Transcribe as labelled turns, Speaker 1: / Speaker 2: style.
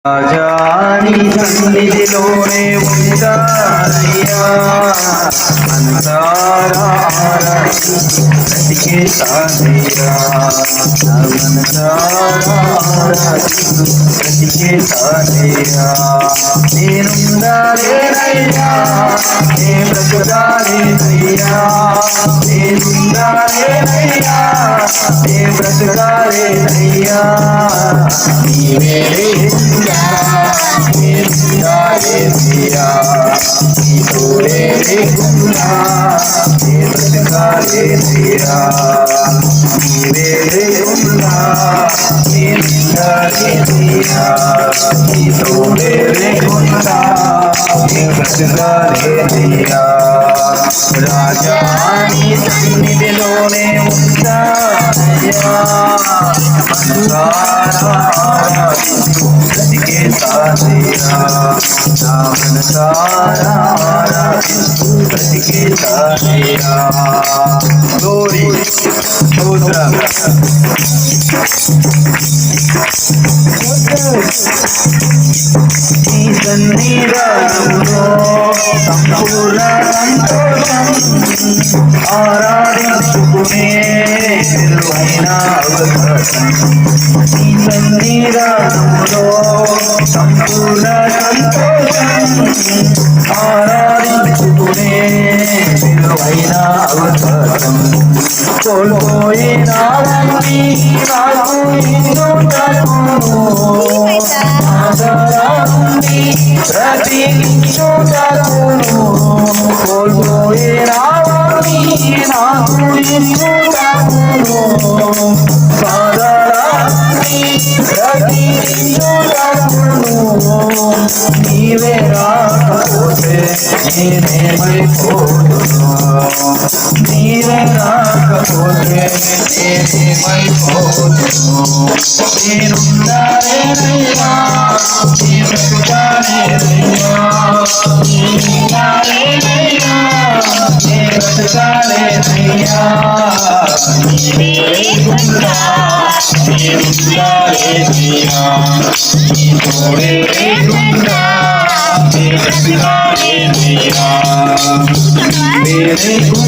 Speaker 1: రాజాని సన్నిధిలోనే ఉంటానయ్యా మనసారా బ్రతికే తానయ్యా మనసారా బ్రతికే తానయ్యా నేనుండాలేనయ్యా నే బ్రతకాలేనయ్యా నేనుండాలేనయ్యా నే బ్రతకాలేనయ్యా నీవే రాజాని సన్నిధిలోనే ఉంటానయ్యా బ్రతికే తానయ్యా బ్రతికే తానయ్యా గోరి స్తోత్రం నీ సన్నిధానంలో సంపూర్ణ సంతోషం ఆరాధించుకునే విలువైన అవకాశం నీ సన్నిధానంలో సంపూర్ణ సంతోషం ఆరాధించుకునే విలువైన అవకాశం కోల్పోయినావన్నీ నాకు ప్రతి చోటను కోల్పోయినావన్నీ నాకు ప్రతి చోటను నీవే రాకపోతే నేనేమైపోతున్నా నీవే రాకపోతే నేనేమైపోతున్నా నేనున్నానేనయ్యా నీ బ్రతుకాలేనయ్యా నేనున్నానేనయ్యా నీ బ్రతుకాలేనయ్యా నీవే లేకుండా నేనున్నానేనయ్యా నీ తోడే లేకుండా నీ బ్రతుకాలేనయ్యా నీవే లేకుండా